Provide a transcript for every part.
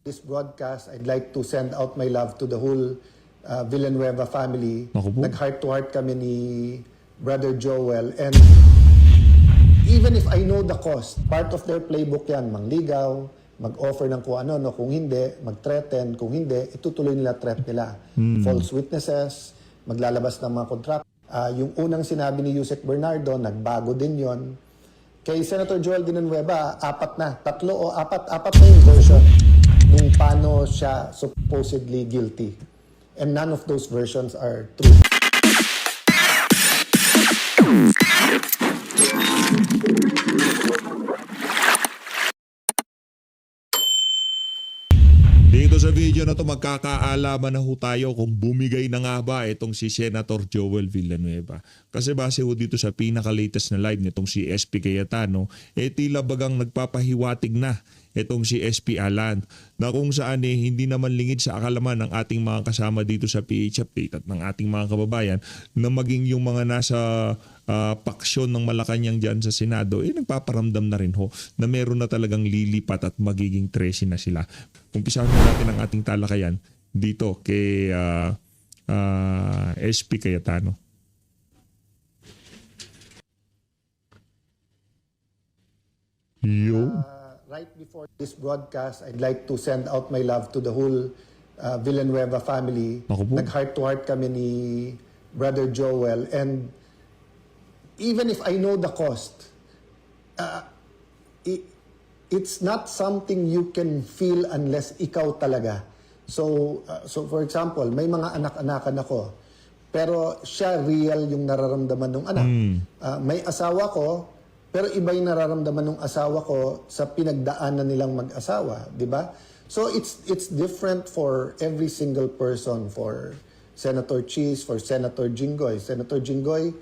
This broadcast, I'd like to send out my love to the whole Villanueva family. Naku po. Nag-heart to heart kami ni Brother Joel. And even if I know the cost, part of their playbook yan, mangligaw, mag-offer ng kung ano, no, kung hindi, mag-threaten, kung hindi, itutuloy nila threat nila. False witnesses, maglalabas ng mga kontrakt. Yung unang sinabi ni Yusek Bernardo, nagbago din yon. Kay Senator Joel Villanueva, apat na na yung version nung paano siya supposedly guilty. And none of those versions are true. Dito sa video na to magkakaalaman na ho tayo kung bumigay na nga ba itong si Senator Joel Villanueva. Kasi base ho dito sa pinaka-latest na live nitong si SP Cayetano, tila bagang nagpapahiwatig na itong si SP Alan na kung saan hindi naman lingid sa akalaman ng ating mga kasama dito sa PH Update at ng ating mga kababayan na maging yung mga nasa paksyon ng Malacanang dyan sa Senado, nagpaparamdam na rin ho na meron na talagang lilipat at magiging 13 na sila. Umpisahan natin ang ating talakayan dito kay SP Cayetano. Yo. Right before this broadcast, I'd like to send out my love to the whole Villanueva family. Naku po. Nag-heart to heart kami ni Brother Joel. And even if I know the cost, it's not something you can feel unless ikaw talaga. So for example, may mga anak-anakan ako, pero siya real yung nararamdaman ng anak. May asawa ko, pero iba yung nararamdaman ng asawa ko sa pinagdaanan nilang mag-asawa, di ba? So it's different for every single person, for Senator Cheese, for Senator Jinggoy. Senator Jinggoy,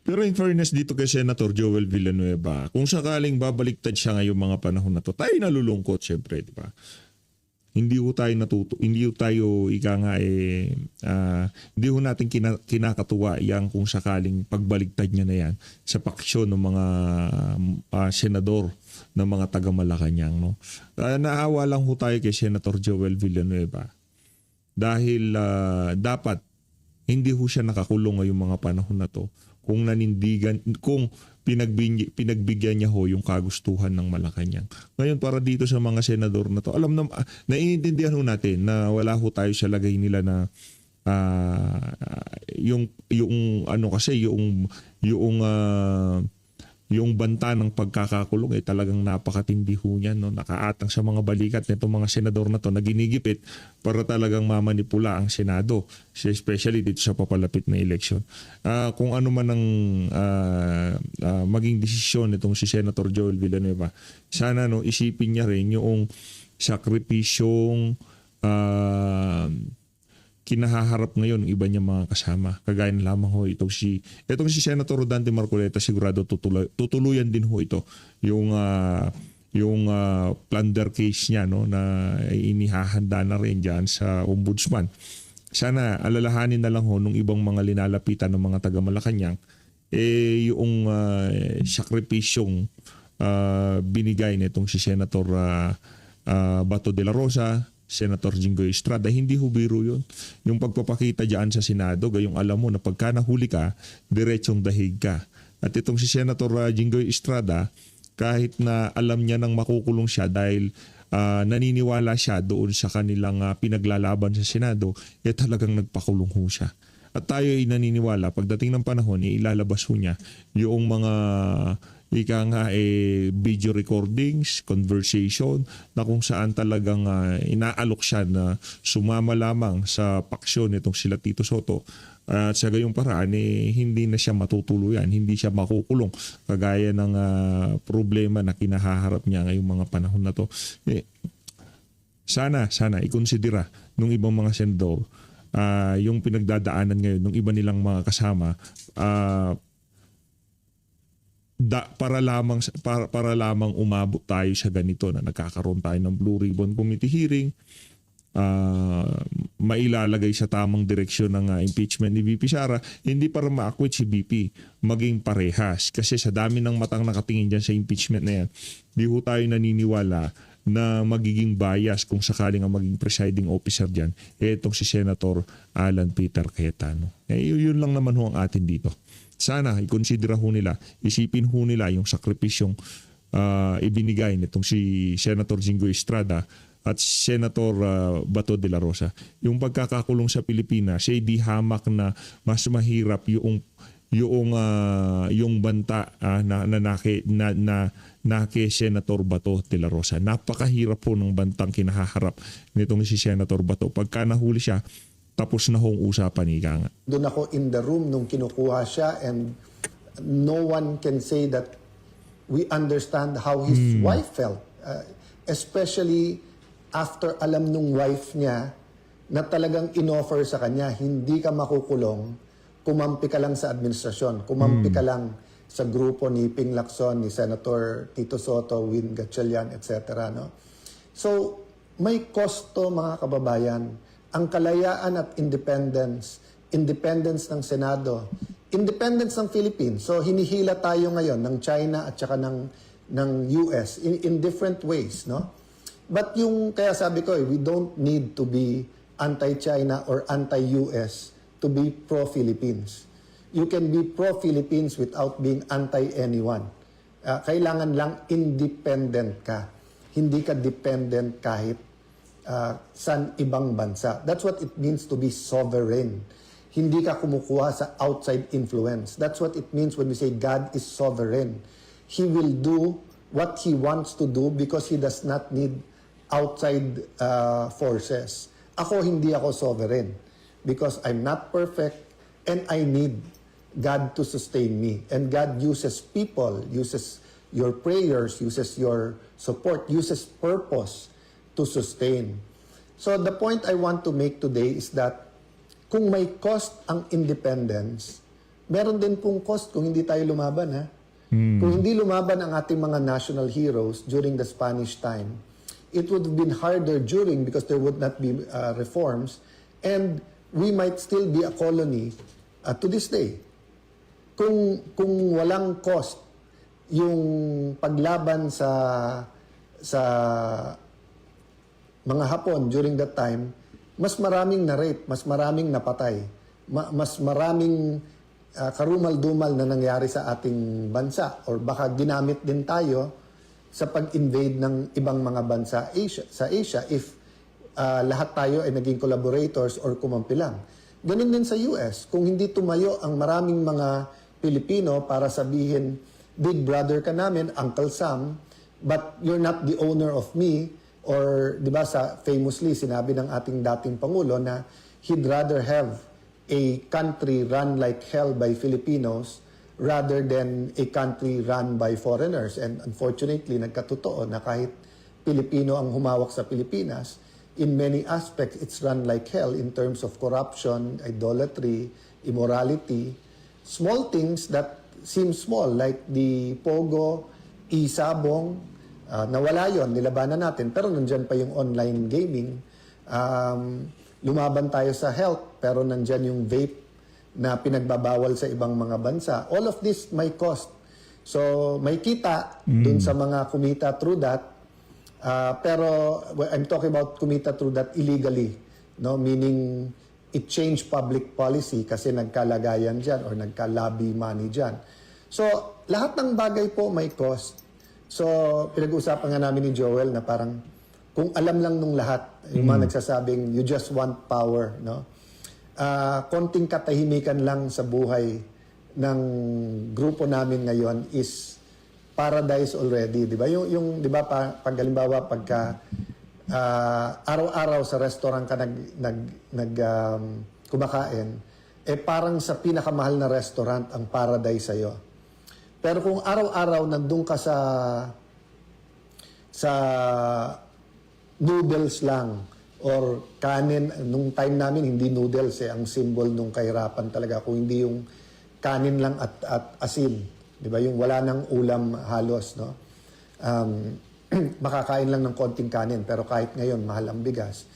Pero in fairness dito kay Senator Joel Villanueva, kung sakaling babaliktad siya ngayong mga panahon na to, tayo nalulungkot syempre, di ba? Hindi ho tayo hindi ho tayo hindi ho natin kinakatuwa yang kung sakaling pagbaliktad niya na yan sa paksyon ng mga senador ng mga taga Malacanang, no. Naawa lang ho tayo kay Senator Joel Villanueva dahil dapat hindi ho siya nakakulong ngayong mga panahon na to kung pinagbigyan niya ho yung kagustuhan ng Malacanang. Ngayon para dito sa mga senador na to, alam na naiintindihan ho natin na wala ho tayo sa lagay nila na yung banta ng pagkakakulong talagang napakatindi ho niyan, no? Nakaatang sa mga balikat nitong mga senador na to na ginigipit para talagang mamanipula ang Senado, especially dito sa papalapit na eleksyon. Kung ano man ang maging desisyon nitong si Senator Joel Villanueva, sana isipin niya rin yung sakripisyong kinahaharap ngayon ng iba niya mga kasama. Kagaya na lamang ho itong si Senator Rodante Marcoleta, sigurado tutuluyan din ho ito yung plunder case niya, no, na inihahanda na rin diyan sa ombudsman. Sana alalahanin na lang ho nung ibang mga linalapitan ng mga taga Malacanang yung sakripisyong binigay nitong si Senator Bato de la Rosa, Senator Jinggoy Estrada. Hindi ho biro yun. Yung pagpapakita dyan sa Senado, gayong alam mo na pagka nahuli ka, diretsong dahig ka. At itong si Senator Jinggoy Estrada, kahit na alam niya nang makukulong siya dahil naniniwala siya doon sa kanilang pinaglalaban sa Senado, talagang nagpakulong ho siya. At tayo ay naniniwala, pagdating ng panahon, ilalabas ho niya yung mga video recordings, conversation, na kung saan talagang inaalok siya na sumama lamang sa paksyon nitong sila Tito Soto. At sa gayong paraan, hindi na siya matutuluyan, hindi siya makukulong kagaya ng problema na kinahaharap niya ngayong mga panahon na to. Sana ikonsidera nung ibang mga senador yung pinagdadaanan ngayon ng iba nilang mga kasama para lamang umabot tayo sa ganito na nagkakaroon tayo ng Blue Ribbon Committee hearing, mailalagay sa tamang direksyon ng impeachment ni VP Sara, hindi para ma-acquit si VP, maging parehas. Kasi sa dami ng matang nakatingin dyan sa impeachment na yan, di ho tayo naniniwala na magiging bias kung sakaling ang maging presiding officer dyan, itong si Senator Alan Peter Cayetano. Yun lang naman ho ang atin dito. Sana i-consider ho nila, isipin ho nila yung sakripisyong ibinigay nitong si Senator Jingo Estrada at Senator Bato de la Rosa. Yung pagkakakulong sa Pilipinas, ay di hamak na mas mahirap yung banta na kay Senator Bato de la Rosa. Napakahirap po ng bantang kinahaharap nitong si Senator Bato. Pagka nahuli siya, tapos na hong usapan, ika nga. Doon ako in the room nung kinukuha siya, and no one can say that we understand how his wife felt. Especially after alam nung wife niya na talagang inoffer sa kanya, hindi ka makukulong, kumampi ka lang sa administrasyon, kumampi ka lang sa grupo ni Ping Lacson, ni Senator Tito Soto, Win Gatchalian, etc. No? So, may kosto, mga kababayan, ang kalayaan at independence ng Senado, independence ng Philippines. So, hinihila tayo ngayon ng China at saka ng US in different ways, no? But kaya sabi ko, we don't need to be anti-China or anti-US to be pro-Philippines. You can be pro-Philippines without being anti-anyone. Kailangan lang independent ka. Hindi ka dependent kahit sa ibang bansa. That's what it means to be sovereign. Hindi ka kumukuha sa outside influence. That's what it means when we say God is sovereign. He will do what He wants to do because He does not need outside forces. Hindi ako sovereign because I'm not perfect and I need God to sustain me. And God uses people, uses your prayers, uses your support, uses purpose to sustain. So the point I want to make today is that kung may cost ang independence, meron din pong cost kung hindi tayo lumaban, ha? Kung hindi lumaban ang ating mga national heroes during the Spanish time, it would have been harder during because there would not be reforms, and we might still be a colony to this day. Kung walang cost yung paglaban sa mga Hapon during that time, mas maraming na-rape, mas maraming napatay, mas maraming karumal-dumal na nangyari sa ating bansa, or baka ginamit din tayo sa pag-invade ng ibang mga bansa sa Asia if lahat tayo ay naging collaborators or kumampi lang. Ganun din sa US. Kung hindi tumayo ang maraming mga Pilipino para sabihin, big brother ka namin, Uncle Sam, but you're not the owner of me, or di ba famously sinabi ng ating dating Pangulo na he'd rather have a country run like hell by Filipinos rather than a country run by foreigners. And unfortunately, nagkatotoo na kahit Pilipino ang humawak sa Pilipinas, in many aspects, it's run like hell in terms of corruption, idolatry, immorality, small things that seem small, like the Pogo, Isabong, nawala yon, nilabanan natin, pero nandyan pa yung online gaming. Lumaban tayo sa health, pero nandyan yung vape na pinagbabawal sa ibang mga bansa. All of this may cost. So may kita dun sa mga kumita through that. Pero I'm talking about kumita through that illegally. No? Meaning it changed public policy kasi nagkalagayan dyan or nagka-lobby money dyan. So lahat ng bagay po may cost. So pinag-uusapan nga namin ni Joel na parang kung alam lang nung lahat, yung mga nagsasabing you just want power, no? Konting katahimikan lang sa buhay ng grupo namin ngayon is paradise already, di ba? Yung di ba pag halimbawa pagka araw-araw sa restaurant ka kumakain, parang sa pinakamahal na restaurant ang paradise sa'yo. Pero kung araw-araw nandun ka sa noodles lang or kanin, nung time namin hindi noodles ang symbol nung kahirapan talaga, kung hindi yung kanin lang at asin, di ba, yung wala nang ulam halos, no? Makakain lang ng konting kanin, pero kahit ngayon mahal ang bigas.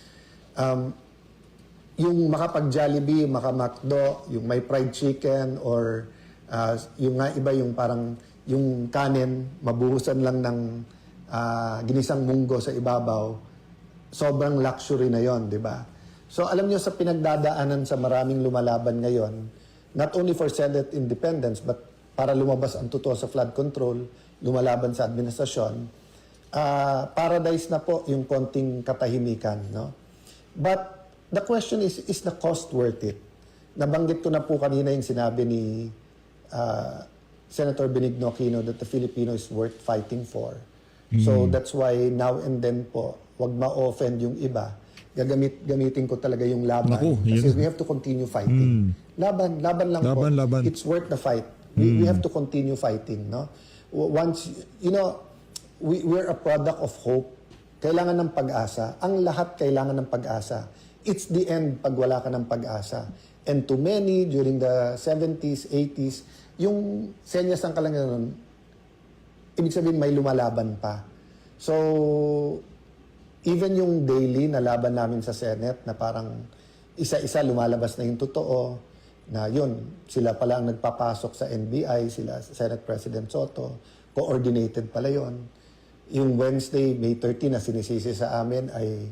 Yung makapag-Jollibee, maka-McDo, yung may fried chicken, or yung nga iba yung parang yung kanin mabuhusan lang ng ginisang munggo sa ibabaw, sobrang luxury na yon, di ba? So alam nyo, sa pinagdadaanan sa maraming lumalaban ngayon, not only for Senate independence, but para lumabas ang totoo sa flood control, lumalaban sa administrasyon, paradise na po yung konting katahimikan, no? But the question is the cost worth it? Nabanggit ko na po kanina yung sinabi ni Senator Benigno Aquino that the Filipino is worth fighting for. So that's why now and then po, wag ma-offend yung iba. Gamitin ko talaga yung laban. Naku, Kasi yun. we have to continue fighting. Laban lang po. Laban. It's worth the fight. We have to continue fighting, no? Once, we're a product of hope. Kailangan ng pag-asa. Ang lahat kailangan ng pag-asa. It's the end pag wala ka ng pag-asa. And to many, during the 70s, 80s, yung senyas ng kalanganan, ibig sabihin may lumalaban pa. So, even yung daily na laban namin sa Senate, na parang isa-isa lumalabas na yung totoo, na yun, sila pala ang nagpapasok sa NBI, sila Senate President Soto, coordinated pala yun. Yung Wednesday, May 13 na sinisisi sa amin ay,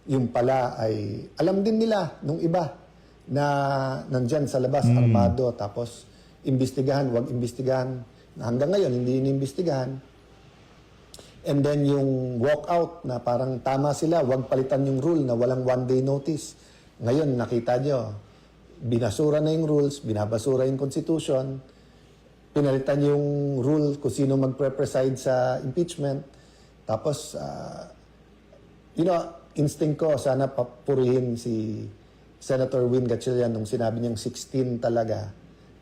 yung pala ay, alam din nila nung iba, na nandyan sa labas, armado, tapos imbestigahan, wag imbestigahan. Hanggang ngayon, hindi inimbestigahan. And then yung walkout na parang tama sila, wag palitan yung rule na walang one-day notice. Ngayon, nakita nyo, binasura na yung rules, binabasura yung constitution, pinalitan yung rule kung sino magpre-preside sa impeachment. Tapos, instinct ko, sana papurihin si Senator Win Gatchalian nung sinabi niyang 16 talaga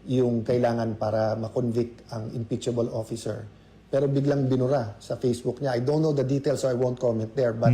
yung kailangan para makonvict ang impeachable officer. Pero biglang binura sa Facebook niya. I don't know the details so I won't comment there. But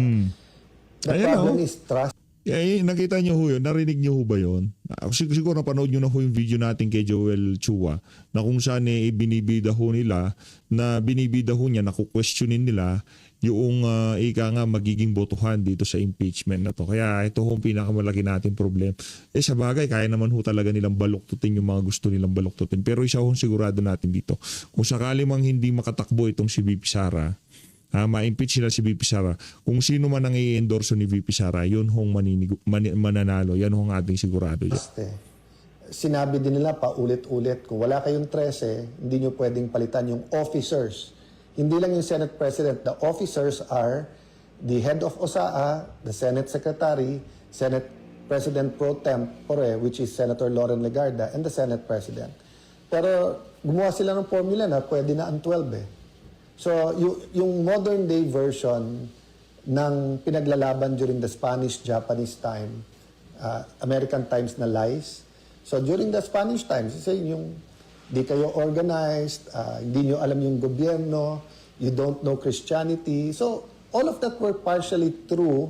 the problem is trust. Nakita niyo ho yun? Narinig niyo ho ba yun? Siguro napanood niyo na ho yung video natin kay Joel Chua na kung saan binibida ho nila, na binibida ho niya, naku-questionin nila yung ika nga magiging botohan dito sa impeachment na to. Kaya ito ho ang pinakamalaki natin problem. Sa bagay, kaya naman ho talaga nilang baluktutin yung mga gusto nilang baluktutin. Pero isa ho sigurado natin dito. Kung sakali mang hindi makatakbo itong si VP Sara, ma-impeach sila si VP Sara, kung sino man ang i-endorso ni VP Sara, yun hong mananalo. Yan hong ating sigurado dyan. Sinabi din nila paulit-ulit, kung wala kayong 13, hindi nyo pwedeng palitan yung officers. Hindi lang yung Senate President. The officers are the head of OSAA, the Senate Secretary, Senate President Pro Tempore, which is Senator Loren Legarda, and the Senate President. Pero gumawa sila ng formula na pwede na ang 12 So, yung modern day version ng pinaglalaban during the Spanish-Japanese time, American times na lies. So, during the Spanish times, yung di kayo organized, hindi nyo alam yung gobyerno, you don't know Christianity. So, all of that were partially true,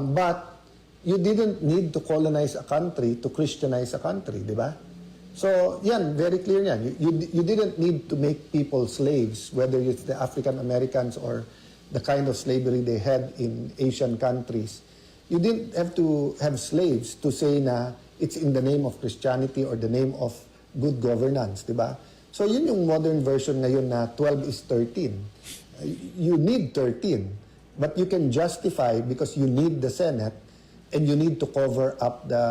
but you didn't need to colonize a country to Christianize a country, di ba? So, yan, very clear yan. You didn't need to make people slaves, whether it's the African Americans or the kind of slavery they had in Asian countries. You didn't have to have slaves to say na it's in the name of Christianity or the name of good governance, di ba? So, yun yung modern version ngayon na 12 is 13. You need 13, but you can justify because you need the Senate and you need to cover up the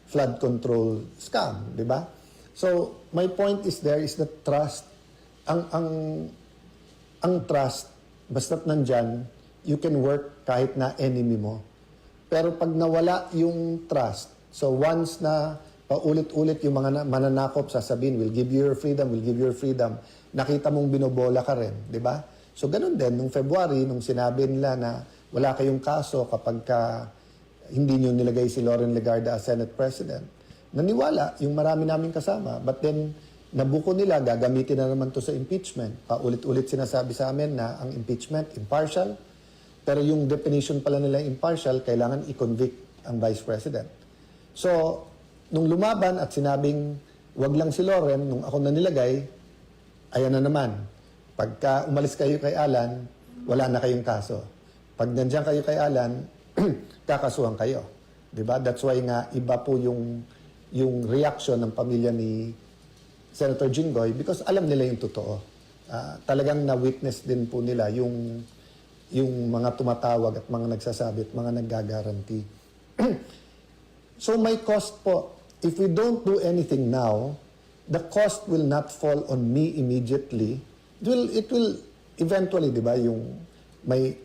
flood control scam, di ba? So, my point is there is the trust. Ang trust, basta't nandyan, you can work kahit na enemy mo. Pero pag nawala yung trust, so once na paulit-ulit yung mga mananakop, sasabihin, we'll give you your freedom, we'll give you your freedom, nakita mong binobola ka rin, di ba? So, ganun din, nung February, nung sinabi nila na wala kayong kaso kapag hindi nyo nilagay si Loren Legarda as Senate President. Naniwala yung marami namin kasama. But then, nabuko nila, gagamitin na naman to sa impeachment. Paulit-ulit sinasabi sa amin na ang impeachment, impartial. Pero yung definition pala nila impartial, kailangan i-convict ang Vice President. So, nung lumaban at sinabing, wag lang si Loren, nung ako na nilagay, ayan na naman. Pagka umalis kayo kay Alan, wala na kayong kaso. Pag nandiyan kayo kay Alan, kakasuhan kayo. Diba? That's why nga iba po yung reaction ng pamilya ni Senator Jinggoy because alam nila yung totoo. talagang na-witness din po nila yung mga tumatawag at mga nagsasabi at mga naggagaranti. So may cost po. If we don't do anything now, the cost will not fall on me immediately. It will eventually, di ba, yung may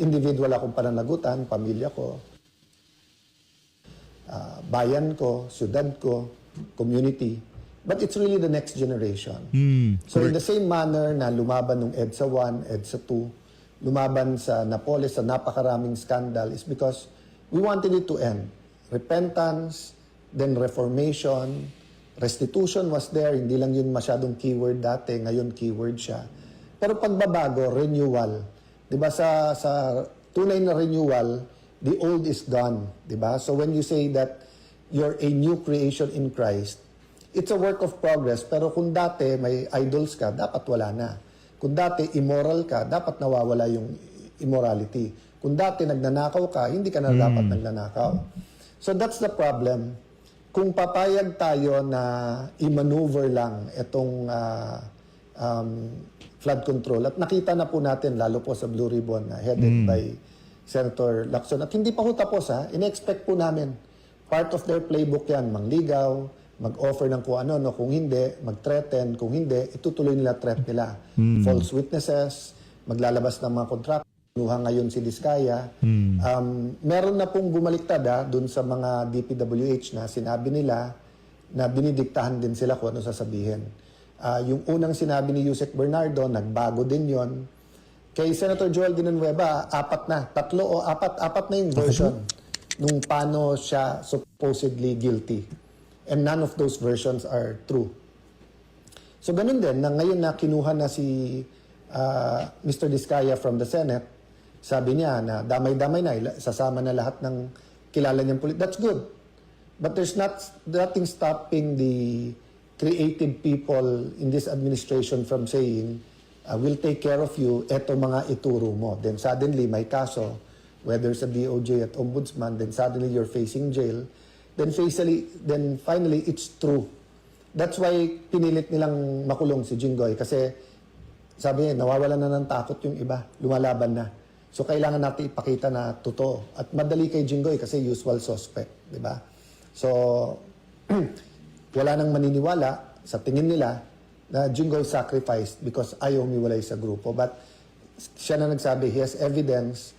individual akong pananagutan, pamilya ko, bayan ko, syudad ko, community. But it's really the next generation. So in the same manner na lumaban ng EDSA 1, EDSA 2, lumaban sa Napoles sa napakaraming scandal is because we wanted it to end. Repentance, then reformation, restitution was there. Hindi lang yun masyadong keyword dati, ngayon keyword siya. Pero pagbabago, renewal. Diba sa tunay na renewal, the old is gone. Diba? So when you say that you're a new creation in Christ, it's a work of progress. Pero kung dati may idols ka, dapat wala na. Kung dati immoral ka, dapat nawawala yung immorality. Kung dati nagnanakaw ka, hindi ka na dapat nagnanakaw. So that's the problem. Kung papayag tayo na i-maneuver lang itong flood control, at nakita na po natin, lalo po sa Blue Ribbon, headed by Senator Lacson, at hindi pa ho tapos, in-expect po namin, part of their playbook yan, mangligaw, mag-offer ng kung ano, kung hindi, mag-threaten, kung hindi, itutuloy nila threat nila. False witnesses, maglalabas ng mga kontrakto, kinuha ngayon si Diskaya. Meron na pong bumaliktad dun sa mga DPWH na sinabi nila na dinidiktahan din sila kung ano sasabihin. Yung unang sinabi ni Yusek Bernardo, nagbago din yon. Kay Senator Joel Villanueva, apat na yung version nung paano siya supposedly guilty. And none of those versions are true. So ganun din, na ngayon na kinuha na si Mr. Diskaya from the Senate, sabi niya na damay-damay na, sasama na lahat ng kilala niyang police. That's good. But there's nothing stopping the creative people in this administration from saying, we'll take care of you, eto mga ituro mo. Then suddenly, may kaso, whether sa DOJ at Ombudsman, then suddenly you're facing jail. Then finally, it's true. That's why pinilit nilang makulong si Jinggoy kasi sabi niya, nawawalan na ng takot yung iba, lumalaban na. So kailangan natin ipakita na totoo. At madali kay Jinggoy kasi usual suspect, di ba? So wala nang maniniwala sa tingin nila na Jinggoy sacrificed because ayaw umiwalay sa grupo. But siya na nagsabi, he has evidence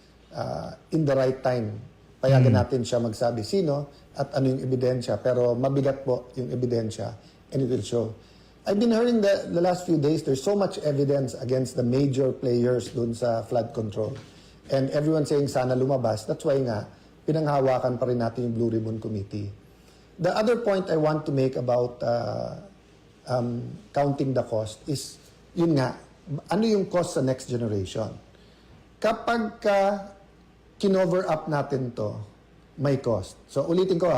in the right time. Payagan natin siya magsabi sino at ano yung ebidensya. Pero mabigat po yung ebidensya and it will show. I've been hearing the last few days, there's so much evidence against the major players dun sa flood control. And everyone saying sana lumabas. That's why nga, pinanghawakan pa rin natin yung Blue Ribbon Committee. The other point I want to make about counting the cost is, yun nga, ano yung cost sa next generation? Kapag kinover up natin to, may cost. So ulitin ko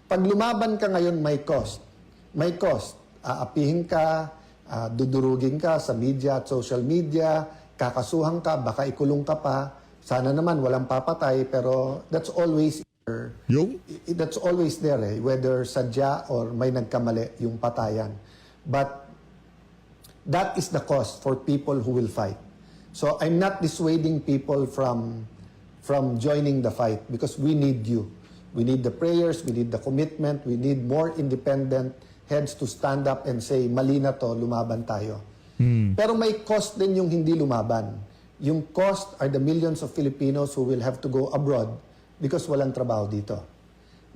pag lumaban ka ngayon, may cost. May cost. Aapihin ka, dudurugin ka sa media at social media, kakasuhan ka, baka ikulong ka pa. Sana naman walang papatay, pero that's always that's always there whether sadya or may nagkamali yung patayan. But that is the cost for people who will fight. So I'm not dissuading people from joining the fight because we need you. We need the prayers, we need the commitment, we need more independent heads to stand up and say, mali na to, lumaban tayo. Pero may cost din yung hindi lumaban. Yung cost are the millions of Filipinos who will have to go abroad because walang trabaho dito.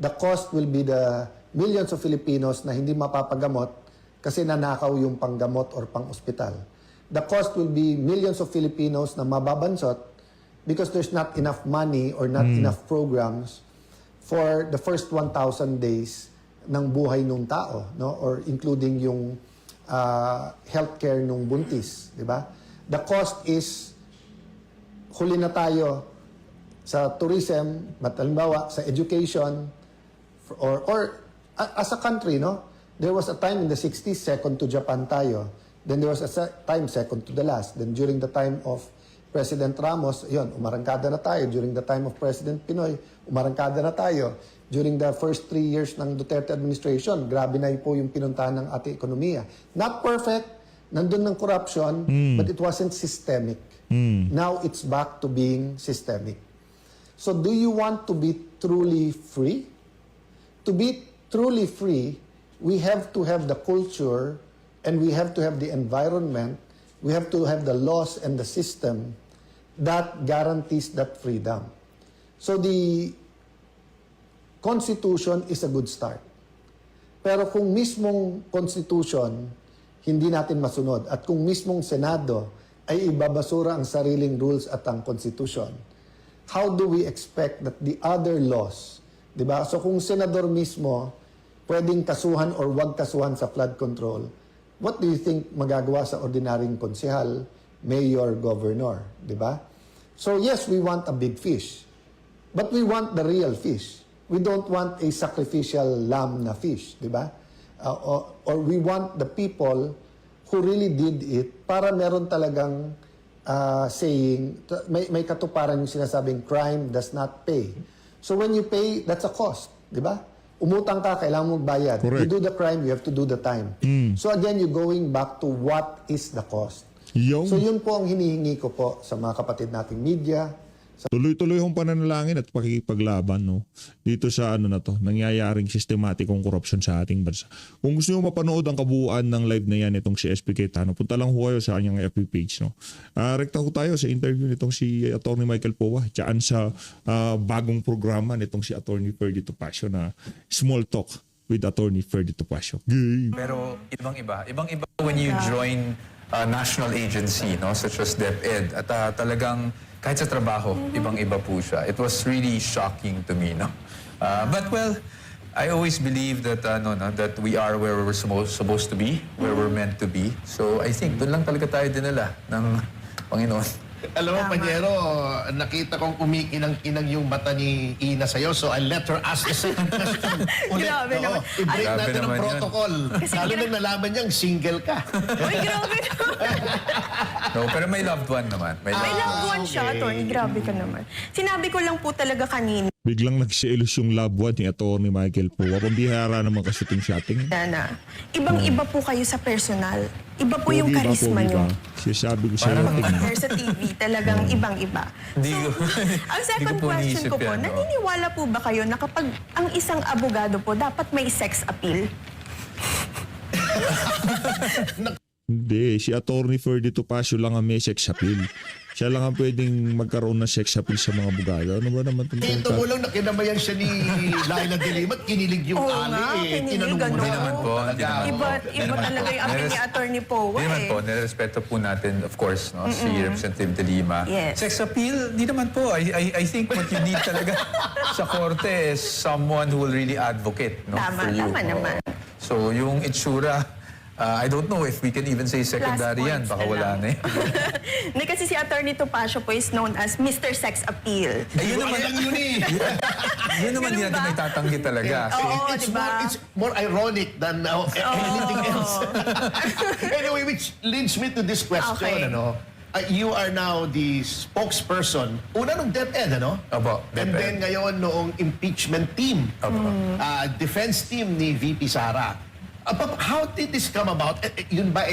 The cost will be the millions of Filipinos na hindi mapapagamot kasi nanakaw yung panggamot or pang-ospital. The cost will be millions of Filipinos na mababansot because there's not enough money or not enough programs for the first 1,000 days ng buhay ng tao, no? Or including yung healthcare nung buntis, di ba? The cost is huli na tayo sa tourism, halimbawa sa education or as a country, no? There was a time in the 60s second to Japan tayo. Then there was a time second to the last. Then during the time of President Ramos, yun, umarangkada na tayo. During the time of President Pinoy, umarangkada na tayo. During the first 3 years ng Duterte administration, grabe na po yung pinuntahan ng ating ekonomiya. Not perfect, Nandun ng corruption, but it wasn't systemic. Now it's back to being systemic. So do you want to be truly free? To be truly free, we have to have the culture and we have to have the environment, we have to have the laws and the system that guarantees that freedom. So the Constitution is a good start. Pero kung mismong Constitution hindi natin masunod at kung mismong Senado ay ibabasura ang sariling rules at ang Constitution, how do we expect that the other laws, di ba? So kung senador mismo pwedeng kasuhan or wag kasuhan sa flood control, what do you think magagawa sa ordinaryong konsehal, mayor, governor, di ba? So yes, we want a big fish, but we want the real fish. We don't want a sacrificial lamb na fish, di ba? Or we want the people who really did it para meron talagang saying, may katuparan yung sinasabing crime does not pay. So when you pay, that's a cost, di ba? Umutang ka, kailangan mong bayad. Correct. You do the crime, you have to do the time. So again, you're going back to what is the cost. Yung So yun po ang hinihingi ko po sa mga kapatid nating media. tuloy-tuloy yung pananalangin at pakikipaglaban dito sa nangyayaring sistematikong korupsyon sa ating bansa. Kung gusto niyo mapanood ang kabuuan ng live na yan itong si SP Cayetano, punta lang ho kayo sa kanyang FB page. Rekta ho tayo sa interview nitong si Atty. Michael Powa tsaan sa bagong programa nitong si Atty. Ferdy Topacio na Small Talk with Atty. Ferdy Topacio. Game! Pero ibang-iba when you join a national agency, such as DepEd, at talagang kahit sa trabaho, ibang-iba po siya. It was really shocking to me, but well, I always believe that that we are where we're supposed to be, where we're meant to be. So I think doon lang talaga tayo dinala ng Panginoon. Alam mo, Panyero, nakita kong umikinang-kinang yung mata ni Ina sa'yo, so I'll let her ask the second question. Ulit, Grabe naman. I-break Grabe natin ang naman yun. protocol. Lalo nang nalaman niyang single ka. Uy, grabe naman. No, pero may loved one naman. May loved one siya, okay. Atty. Grabe ka naman. Sinabi ko lang po talaga kanina Biglang nagsielos yung loved one ni Atty. Michael Powa. Pambihara naman ka-shooting-shotting. na ibang-iba po kayo sa personal. Iba po yung Pogi ba, karisma pogi nyo. ba? Sinasabi ko sa'yo. Compare sa TV, talagang ibang-iba. Hindi So, ko- ang hindi second ko po question iniisip ko po, yan, naniniwala po ba kayo na kapag ang isang abogado po dapat may sex appeal? Hindi, si Atty. Ferdy Topacio lang ang may sex appeal. Siya lang ang pwedeng magkaroon ng sex appeal sa mga abogado. Ano ba naman itong Ito mo lang na kinamayan siya ni Laila de Lima at kinilig yung Oo ali. nga, kinilig, Tinanong mo ganun. na. Hindi naman po, hindi naman po. Iba talaga yung amin ni Atty. Powa Hindi naman eh. po, nirespeto po natin, of course, si Representative De Lima. Yes. Sex appeal, di naman po. I think what you need talaga sa korte is someone who will really advocate Tama, for you. tama naman. So yung itsura, I don't know if we can even say secondary yan. Plus Baka points wala na na eh. Hindi kasi si Atty. Topacio po is known as Mr. Sex Appeal. Ayun naman, Lang yun eh. yun naman Ganun hindi natin ba? may tatanggi talaga. Oo, It's diba? it's more ironic than anything else. Anyway, which leads me to this question, Okay. You are now the spokesperson. Una nung DepEd, Opo, And DepEd. then ngayon noong impeachment team. Opo. Defense team ni VP Sara. How did this come about? Yun ba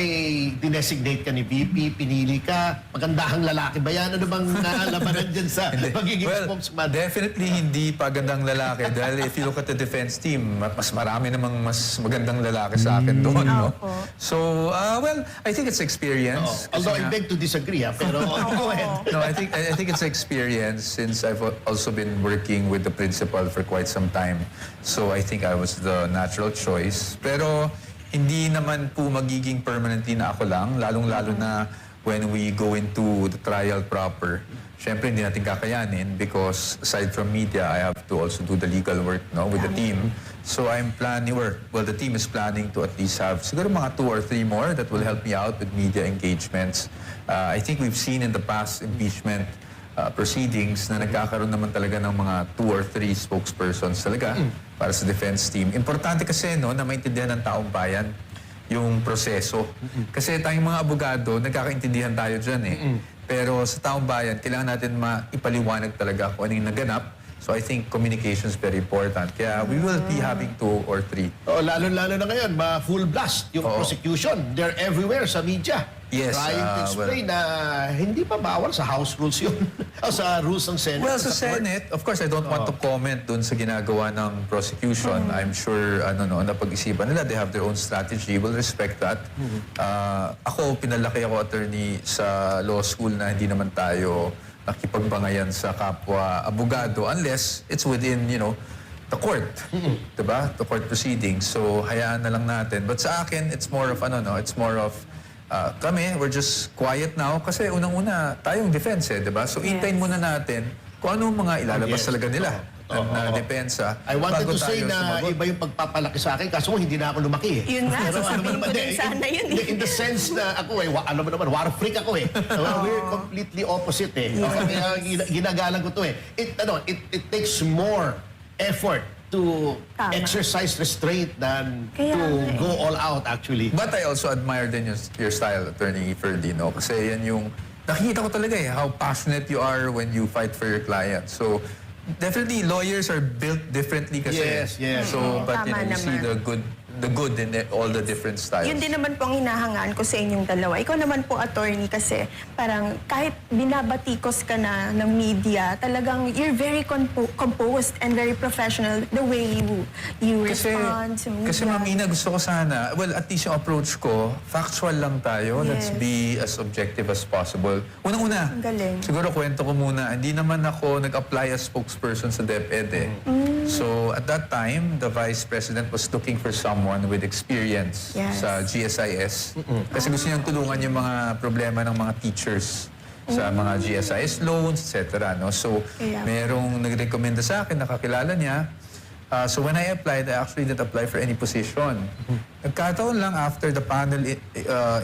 dinesignate ka ni VP? Pinili ka? Magandahang lalaki ba yan? Ano bang labanan dyan sa pagiging spokesman? Definitely hindi pagandang lalaki dahil if you look at the defense team, mas marami namang mas magandang lalaki sa akin doon. No? Opo. So, well, I think it's experience. Kasi Although I nga- beg to disagree, pero go ahead. No, I think it's experience since I've also been working with the principal for quite some time. So I think I was the natural choice. Pero hindi naman po magiging permanently na ako lang, lalong-lalo na when we go into the trial proper. Siyempre hindi natin kakayanin because aside from media, I have to also do the legal work with the team. So I'm planning, the team is planning to at least have siguro mga 2 or 3 more that will help me out with media engagements. I think we've seen in the past impeachment proceedings na nagkakaroon naman talaga ng mga 2 or 3 spokespersons talaga para sa defense team. Importante kasi na maintindihan ng taong bayan yung proseso. Kasi tayong mga abogado, nagkakaintindihan tayo dyan eh. Pero sa taong bayan, kailangan natin maipaliwanag talaga kung ano yung naganap So I think communication is very important. Kaya we will be having 2 or 3. Lalo-lalo na ngayon, full blast yung prosecution. They're everywhere sa media. Yes, Trying to explain na hindi pa bawal sa House rules yun. O sa rules ng Senate. Well, sa court. Senate, of course, I don't want to comment dun sa ginagawa ng prosecution. I'm sure, napag-isipan nila, they have their own strategy. We'll respect that. Ako, pinalaki ako attorney sa law school na hindi naman tayo nakipagbangayan sa kapwa abogado unless it's within, the court. Diba? The court proceedings. So, hayaan na lang natin. But sa akin, it's more of, it's more of, kami, we're just quiet now kasi unang-una, tayong defense diba? So, intayin muna natin kung ano mga ilalabas talaga nila na depensa. I wanted bago to say tayo na sumagot. iba yung pagpapalaki sa akin kaso hindi na ako lumaki. Yun nga, Pero sasabihin ko naman, din sana yun in the sense na ako alam mo naman, war freak ako We're completely opposite Kaya ginagalang ko to It takes more effort to Tama. exercise restraint than Kaya to nga go all out actually. But I also admire din your style, Attorney Ferdinand, kasi yan yung, nakikita ko talaga how passionate you are when you fight for your client. So, definitely, lawyers are built differently kasi. Yes. So, but Tama you see naman. the good in all the different styles. Yun din naman po ang hinahangaan ko sa inyong dalawa. Ikaw naman po, attorney, kasi parang kahit binabatikos ka na ng media, talagang you're very composed and very professional the way you respond to media. Kasi Ma'am Ina, gusto ko sana, well, at least yung approach ko, factual lang tayo. Let's Yes. be as objective as possible. Unang-una, Ang galing. siguro kwento ko muna, hindi naman ako nag-apply as spokesperson sa DepEd So, at that time, the Vice President was looking for someone with experience Yes. sa GSIS. Kasi gusto niyang tulungan yung mga problema ng mga teachers sa mga GSIS loans, etc. No? So, Kaya. merong nagrekomenda sa akin, nakakilala niya. So when I applied, I actually didn't apply for any position. Nagkataon lang after the panel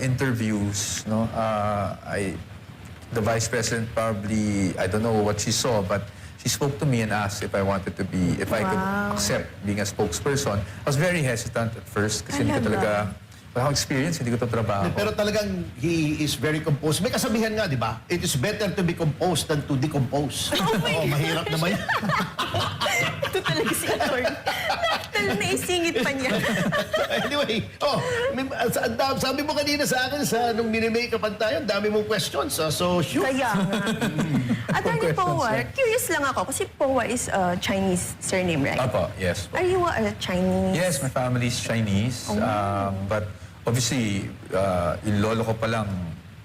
interviews, the Vice President probably, I don't know what she saw, but she spoke to me and asked if I wanted to be, if I could accept being a spokesperson. I was very hesitant at first kasi hindi ko Talaga? talaga, wala akong experience, hindi ko ito trabaho. Pero talagang he is very composed. May kasabihan nga, di ba? It is better to be composed than to decompose. Mahirap naman yun. Ito talaga si attorney. Talagang naisingit pa niya. Anyway, sabi mo kanina sa akin nung mini-makeupan tayo, ang dami mong questions. So, shoot. Kaya nga. Attorney Powa, curious lang ako kasi Powa is a Chinese surname, right? Apo, yes. Are you a Chinese? Yes, my family is Chinese. But obviously, yung lolo ko pa lang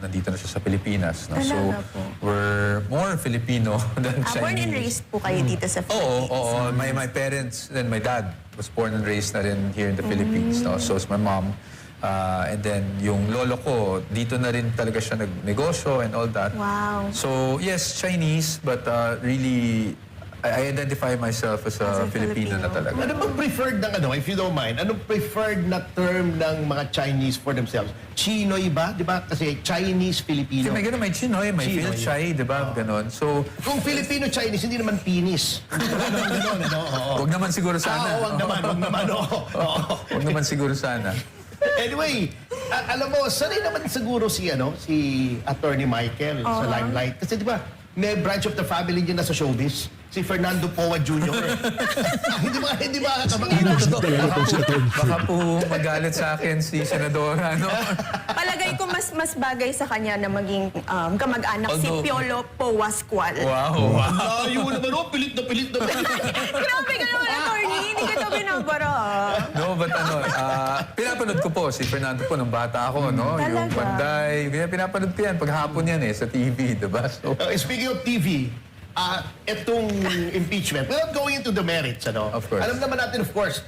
nandito na siya sa Pilipinas. No? So, Talaga po. we're more Filipino than Chinese. Born and raised po kayo dito sa Philippines. Oo. My parents and my dad was born and raised na rin here in the Philippines. No? So is my mom. And then yung lolo ko, dito na rin talaga siya nagnegosyo and all that. Wow. So yes, Chinese, but really, I identify myself as a Filipino na talaga. Ano bang preferred ng if you don't mind, anong preferred na term ng mga Chinese for themselves? Chinoy ba? Di ba? Kasi Chinese-Filipino. Kasi may gano'n, may Chinoy, may Chinoy. Phil-Chai, di ba? Ganon. So, Kung Filipino-Chinese, hindi naman penis. wag naman siguro sana. Wag naman. Wag naman siguro sana. Anyway, alam mo, sanay naman siguro si Attorney Michael sa Limelight. Kasi di ba, may branch of the family niya na sa showbiz. Si Fernando Powa Jr. hindi ba kamag-anak to? Baka po magalit sa akin si Senadora, no? Palagay ko mas bagay sa kanya na maging kamag-anak si Although- Piolo Powasqual. Wow. Layo naman, pilit na pilit. Grabe ka naman, attorney. Hindi ka ito binabara. No, but pinapanood ko po si Fernando po nung bata ako, no? Yung Talaga? Panday. Pinapanood ko yan paghapon yan sa TV, di ba? So, Speaking of TV, itong impeachment, without going into the merits, Of course. alam naman natin, of course,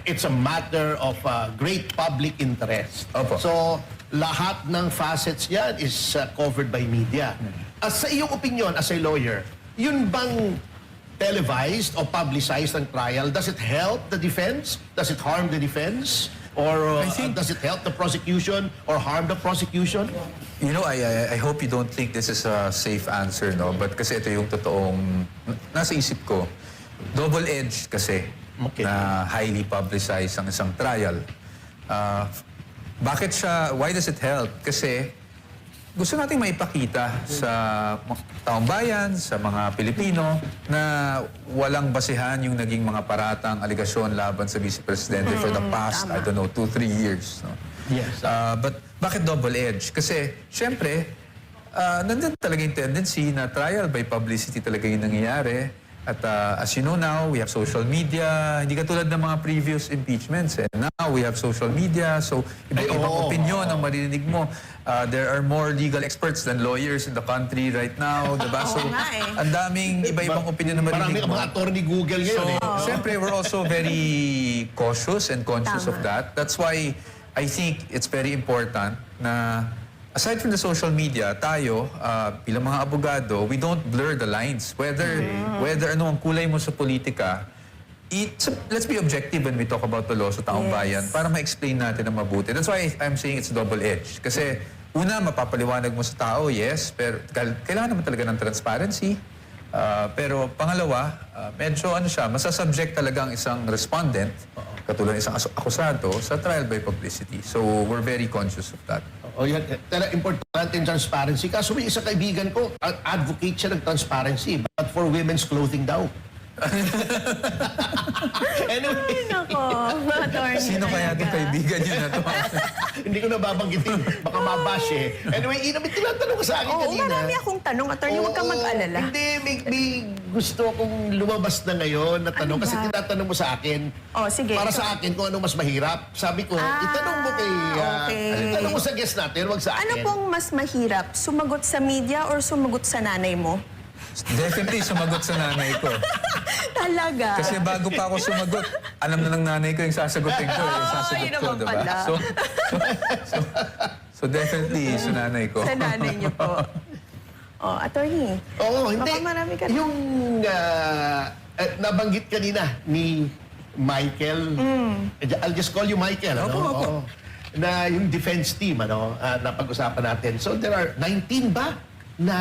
it's a matter of great public interest. Opo. So, lahat ng facets yan is covered by media. Sa iyong opinion as a lawyer, yun bang televised o publicized ang trial, does it help the defense? Does it harm the defense? Or does it help the prosecution or harm the prosecution? you know, I hope you don't think this is a safe answer, no? But kasi ito yung totoong nasa isip ko. Double-edged kasi Okay. na highly publicized ang isang trial. Bakit siya, why does it help? Kasi gusto nating maipakita sa taong bayan, sa mga Pilipino, na walang basehan yung naging mga paratang, aligasyon laban sa Vice Presidente for the past, I don't know, 2-3 years. No? Yes. But bakit double-edged? Kasi, syempre, nandun talaga yung tendency na trial by publicity talaga yung nangyayari. At as you know now, we have social media. Hindi katulad ng mga previous impeachments. And now we have social media. So, iba-ibang opinion ang maririnig mo. There are more legal experts than lawyers in the country right now. Diba? So, nga eh. ang daming iba-ibang opinion na Marami maririnig mo. mga attorney Google ngayon eh. Siyempre, we're also very cautious and conscious of that. That's why I think it's very important na aside from the social media, tayo, bilang mga abogado, we don't blur the lines. Whether ano ang kulay mo sa politika, let's be objective when we talk about the law sa taong bayan para ma-explain natin na mabuti. That's why I'm saying it's double-edged. Kasi una, mapapaliwanag mo sa tao, yes, pero kailangan naman talaga ng transparency. Pero pangalawa, medyo masasubject talaga ang isang respondent, katulad ng isang akusado, sa trial by publicity. So we're very conscious of that. O yan, talaga importante yung transparency. Kaso may isang kaibigan ko, advocate siya ng transparency, but for women's clothing daw. Anyway, Nako, attorney. Sino kaya itong kaibigan niyo na to? hindi ko nababanggitin, baka mabash eh. Anyway, Ina, may tinatanong ka sa akin Oo, kanina. marami akong tanong, attorney. Huwag kang Oo, mag-alala. Hindi, may gusto akong lumabas na ngayon na tanong kasi ba? tinatanong mo sa akin. Oh, sige. Para sa akin kung anong mas mahirap. Sabi ko, itanong mo kay... okay. itanong mo sa guest natin, wag sa akin. Ano pong mas mahirap? Sumagot sa media or sumagot sa nanay mo? Definitely sumagot sa nanay ko. Talaga? Kasi bago pa ako sumagot, alam na ng nanay ko yung sasagutin ko. Yung sasagot yun ko, naman diba? pala. So definitely sa nanay ko. Sa nanay niyo po. Oh, attorney. Oo, hindi. Baka marami ka na. Yung nabanggit kanina ni Michael, I'll just call you Michael. Opo, opo. Oo. Na yung defense team, na pag-usapan natin. So there are 19 ba na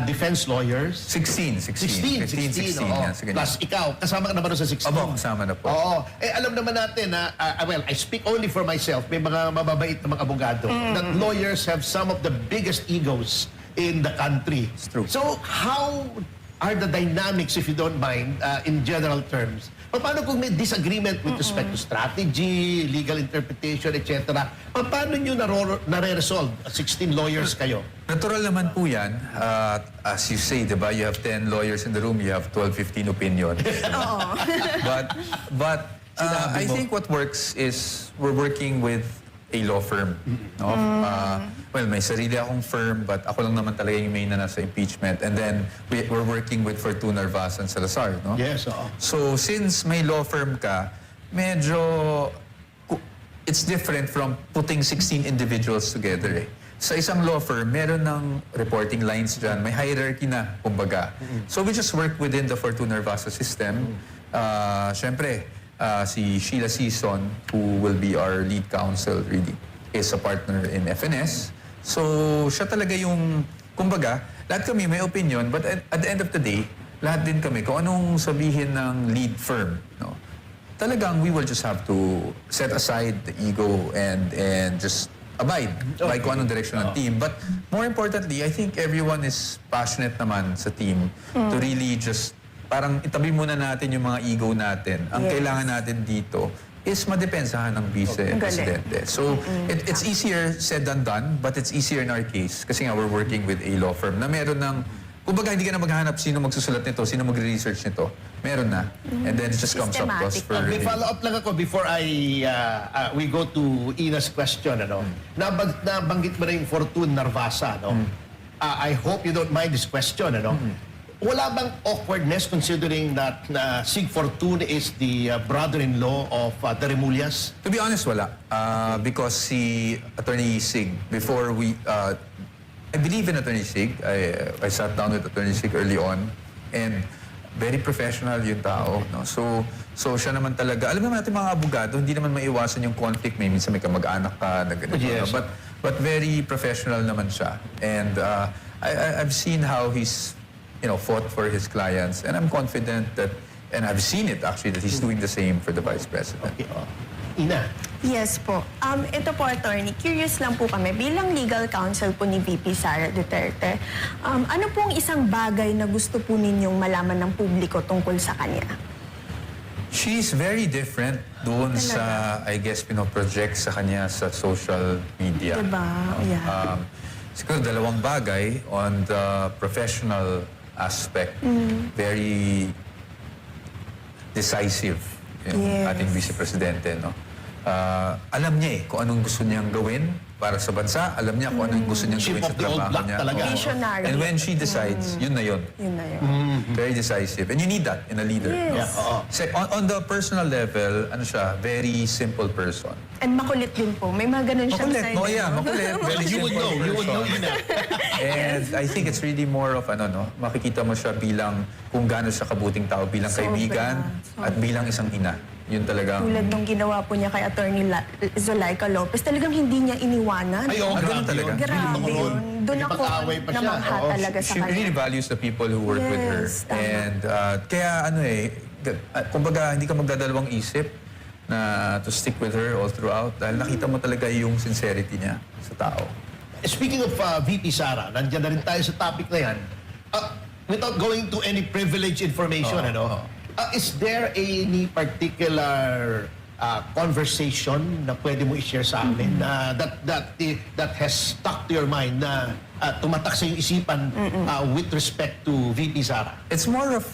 defense lawyers? 16. 16, oo. Yan, sa ganyan. Plus ikaw, kasama ka naman sa 16. Opo, kasama na po. Oo. Alam naman natin na, well, I speak only for myself, may mga mababait na mga abogado, that lawyers have some of the biggest egos in the country. It's true. So, how are the dynamics, if you don't mind, in general terms? Paano kung may disagreement with respect to strategy, legal interpretation, etc.? Paano nyo nare-resolve? 16 lawyers kayo. Natural naman po yan. As you say, diba, you have 10 lawyers in the room, you have 12, 15 opinion. But I think what works is we're working with a law firm. No? Well, may sarili akong firm, but ako lang naman talaga yung main na nasa impeachment. And then, we're working with Fortuna, Narvaez, and Salazar. No? Yes, oo. So, since may law firm ka, medyo it's different from putting 16 individuals together. Sa isang law firm, meron ng reporting lines dyan. May hierarchy na, kumbaga. So, we just work within the Fortuna, Narvaez system. Siyempre, si Sheila Season, who will be our lead counsel, really, is a partner in FNS. So, siya talaga yung, kumbaga, lahat kami may opinion, but at the end of the day, lahat din kami, kung anong sabihin ng lead firm, no? Talagang we will just have to set aside the ego and just abide by kung anong direction ng team. But more importantly, I think everyone is passionate naman sa team to really just parang itabi muna natin yung mga ego natin. Ang kailangan natin dito is madepensahan ng vice-presidente. So, it's easier said than done, but it's easier in our case. Kasi nga, we're working with a law firm na meron ng, kumbaga hindi ka na maghahanap sino magsusulat nito, sino magre-research nito. Meron na. And then it just comes up to us for May review. follow-up lang ako before we go to Ina's question. Nabanggit mo na yung Fortune Narvasa. I hope you don't mind this question. Wala bang awkwardness considering that Sig Fortune is the brother-in-law of the Remulias? To be honest, wala. Because si Attorney Sig, before we... I believe in Attorney Sig. I sat down with Attorney Sig early on. And very professional yung tao. No? So siya naman talaga... Alam naman natin mga abogado, hindi naman maiwasan yung conflict. Minsan may kamag-anak ka na ganito. Yes. But very professional naman siya. And I've seen how he's fought for his clients. And I'm confident that, and I've seen it actually, that he's doing the same for the Vice President. Okay. Ina, Yes po. Ito po, attorney, curious lang po kami. Bilang legal counsel po ni VP Sara Duterte, ano pong isang bagay na gusto po ninyong malaman ng publiko tungkol sa kanya? She's very different doon sa, I guess, pinoproject sa kanya sa social media. Diba? Yeah. Siguro dalawang bagay on the professional aspect. Very decisive yung Yes. ating vice presidente, no? Alam niya kung anong gusto niyang gawin para sa bansa. Alam niya kung anong gusto niyang Chip gawin sa of the old trabaho block niya. talaga. Oo. Visionary. And when she decides, yun na yun. Yun na yun. Very decisive. And you need that in a leader. Yes. No? Yeah, oo. On the personal level, ano siya, very simple person. And makulit din po. May mga ganun siyang Makulit. side. No, yeah, makulit. Very You would simple know. You would know, person. Ina. And I think it's really more of makikita mo siya bilang kung gaano siya kabuting tao, bilang Sobra. kaibigan at bilang isang ina. Yun talagang... Tulad nung ginawa po niya kay Attorney Zulaika Lopez, talagang hindi niya iniwanan. Ay, oo, Ganun grabe talaga. yun. Grabe yun. Doon ako Nakipag-away pa siya. namangha Oo. talaga sa She really kanya. values the people who work with her. Yes, tama. And kaya kumbaga hindi ka magdadalawang isip na to stick with her all throughout dahil nakita mo talaga yung sincerity niya sa tao. Speaking of VP Sara, nandiyan na rin tayo sa topic na yan. Without going to any privileged information, is there any particular conversation na pwede mo i-share sa amin na that has stuck to your mind na tumatak sa iyong isipan with respect to VP Sara? It's more of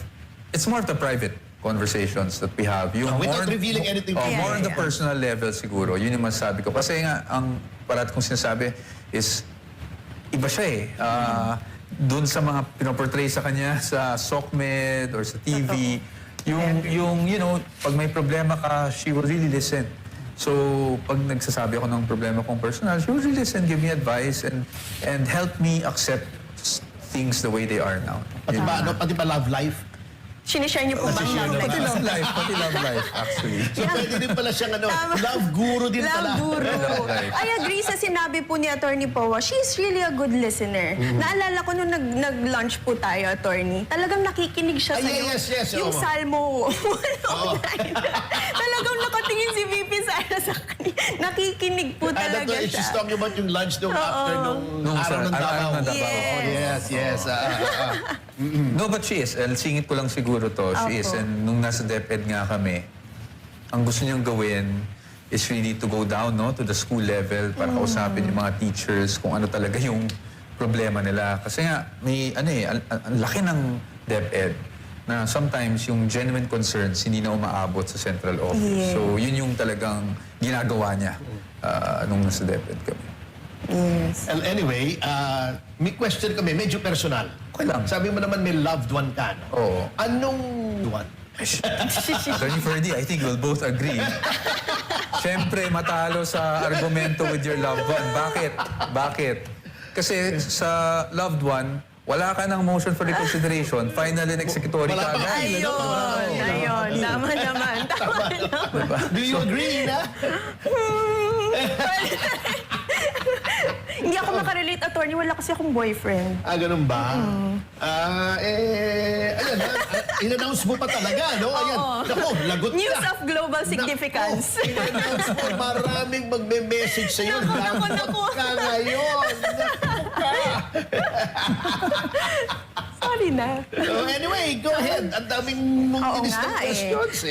the private conversations that we have. Yung Without revealing anything. More on the Yeah. personal level siguro. Yun yung masasabi ko. Kasi nga, ang parat kong sinasabi is, iba siya doon sa mga pinoportray sa kanya sa SOCMED or sa TV, pag may problema ka, she will really listen. So, pag nagsasabi ako ng problema kong personal, she will really listen, give me advice, and help me accept things the way they are now. Pati ba love life? Sinishare niyo po bang love Pati life? love life, actually. So pwede din pala siyang Tama. love guru din Love pala. guru. Love life. I agree sa sinabi po ni Attorney Powa. She's really a good listener. Naalala ko nung nag-lunch po tayo, Attorney. Talagang nakikinig siya Ay, sa'yo. yes, Yung oo. Salmo 109. Talagang nakatingin si VP Sara sa kanya. Nakikinig po talaga siya. She's talking about yung lunch nung after nung Araw araw ng Davao. ng Davao. Yes. Yes. No, but she is. Singit ko lang siguro to. She is. Opo. And nung nasa DepEd nga kami, ang gusto niyang gawin is really to go down to the school level para kausapin yung mga teachers kung ano talaga yung problema nila. Kasi nga, may ang laki ng DepEd na sometimes yung genuine concerns hindi na umaabot sa central office. Yes. So yun yung talagang ginagawa niya nung nasa DepEd kami. Yes. And anyway, may question kami, medyo personal. Okay lang. Sabi mo naman may loved one ka. No? Oo. Anong one? Attorney Ferdy, I think we'll both agree. Siyempre, matalo sa argumento with your loved one. Bakit? Kasi sa loved one, wala ka ng motion for reconsideration, final and executory Wala ka pa. agad. Ayun. Tama naman. Do you agree na? Hindi ako makarelate, Attorney. Wala kasi akong boyfriend. Ganun ba? Ayan, in-announce mo pa talaga, no? Ayan, naku, lagot ka. News of global significance. Naku, in-announce mo, maraming magme-message sa'yo. Naku. Lagot ka ngayon. Naku ka. Sorry na. So anyway, go ahead. Ang daming mong Oo tinistang nga, questions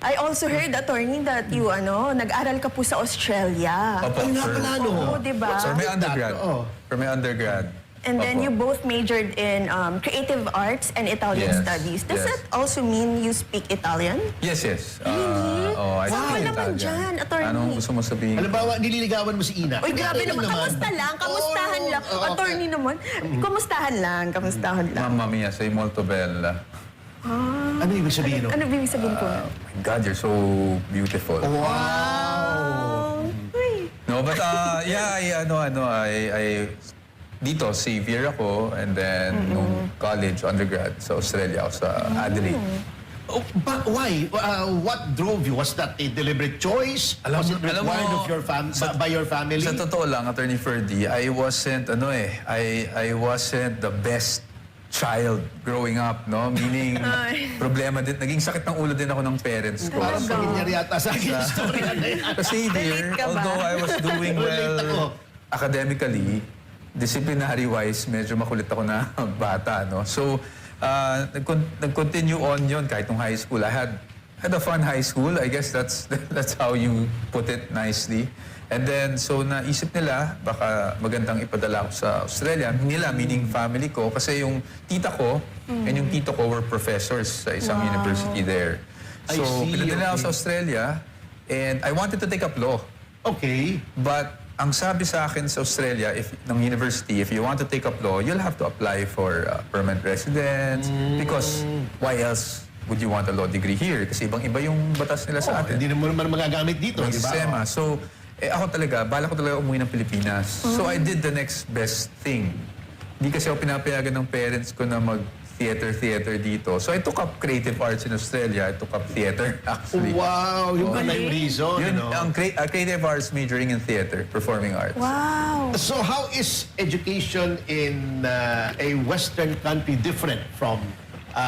I also heard, Attorney, that you, nag-aral ka po sa Australia. Opo, Ay, nga for- pala, no? Oo, diba? For my undergrad. Oo. For my undergrad. And then Opo. you both majored in creative arts and Italian Yes, studies. Does yes. that also mean you speak Italian? Yes. I Wow. speak Naman Italian. dyan, attorney. Anong gusto mo sabihin? Halimbawa, nililigawan mo si Ina. Uy, grabe Okay naman. Kamusta lang? Kamustahan Oo, lang. oo, Attorney naman. Kamustahan lang. Kamustahan lang. Mamma mia, sei molto bella. Ano ibig sabihin? Ano ibig sabihin ko? My God, you're so beautiful. Wow. Uy. No, but I dito, Xavier ako, and then nung college, undergrad, sa Australia ako, sa Adelaide. Oh, but why? What drove you? Was that a deliberate choice? Was it alam required mo, of your by your family? Sa totoo lang, Attorney Ferdy, I wasn't the best child growing up, no? Meaning, problema din, naging sakit ng ulo din ako ng parents ko. Parang familiar yata sa akin yung story na yan. Kasi dear, Relate ka ba? although I was doing Relate ako. well academically, disciplinary-wise, medyo makulit ako na bata, no? So, nag-continue on yun kahit nung high school. I had a fun high school. I guess that's how you put it nicely. And then, so naisip nila, baka magandang ipadala ako sa Australia. Nila, meaning family ko, kasi yung tita ko and yung tito ko were professors sa isang university there. I So, see, pinadala ako okay. sa Australia and I wanted to take up law. Okay. But ang sabi sa akin sa Australia, ng university, if you want to take up law, you'll have to apply for permanent residence because why else would you want a law degree here? Kasi ibang-iba yung batas nila sa atin. Hindi mo naman magagamit dito, Yung di ba? sistema. So, ako talaga, bala ko talaga umuwi ng Pilipinas. So, I did the next best thing. Hindi kasi ako pinapayagan ng parents ko na mag-theater dito. So, I took up creative arts in Australia. I took up theater, actually. Wow, yung pala yung reason, Yun, no? ang creative arts majoring in theater, performing arts. Wow. So how is education in a Western country different from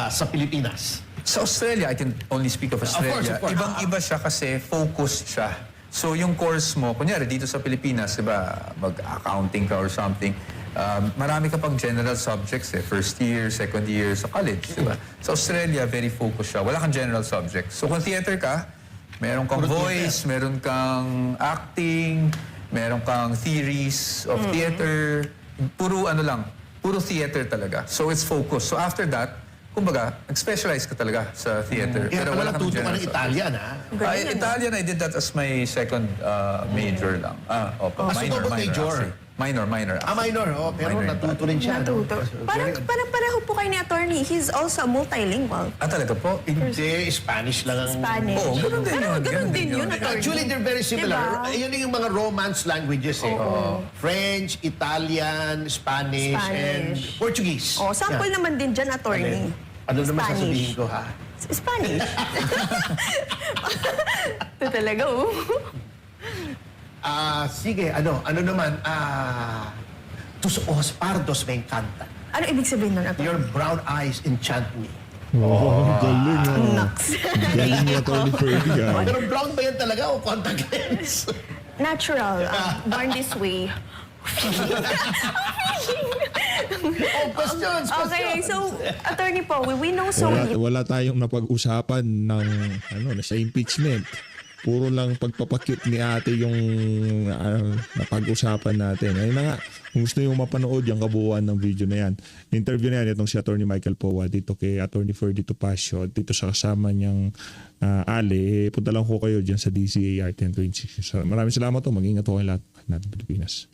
sa Pilipinas? Sa Australia, I can only speak of Australia. Of course. Ibang-iba siya kasi focused siya. So yung course mo, kunyari dito sa Pilipinas, diba, mag-accounting ka or something, marami ka pang general subjects first year, second year sa college, diba? Sa Australia, very focused siya. Wala kang general subjects. So kung theater ka, meron kang Puro voice, meron kang acting, meron kang theories of theater, puro ano lang, puro theater talaga. So it's focused. So after that, kumbaga, nag-specialize ka talaga sa theater. Kaya pala natuto ka ng Italian, ha? Italian, I did that as my second major lang. Opo, so double major? actually. Minor, actually. Minor, pero Minor. natuto rin siya. no? Natuto. Parang pareho po kayo ni attorney. He's also multilingual. Talaga po? Hindi, Spanish lang ang... Spanish. Oo, ganun din yun. Ganun din yun, attorney. Actually, they're very similar. Diba? Yun yung mga Romance languages, eh. French, Italian, Spanish, and Portuguese. Oh, sample naman din dyan, attorney. Ano naman Spanish. sasabihin ko, ha? Spanish. Ito talaga, oh. Sige, ano naman, tus ojos pardos me encantan. Ano ibig sabihin nun, attorney? Your brown eyes enchant me. Galing. Naks. Galing ni Atty. Ferdy. Pero brown ba yan talaga o contact lens? Natural. Born this way. Questions. Okay, so, attorney po, we know so Wala tayong napag-usapan ng sa impeachment. Puro lang pagpapakit ni ate yung napag-usapan natin. Ayun na nga, kung gusto nyo mapanood yung kabuuan ng video na yan. Interview na yan itong si Atty. Michael Powa dito kay Atty. Ferdy Topacio dito sa kasama niyang Ali. Punta lang ko kayo dyan sa DCAR 1026. So, maraming salamat po. Mag-ingat po kayo lahat natin Pilipinas.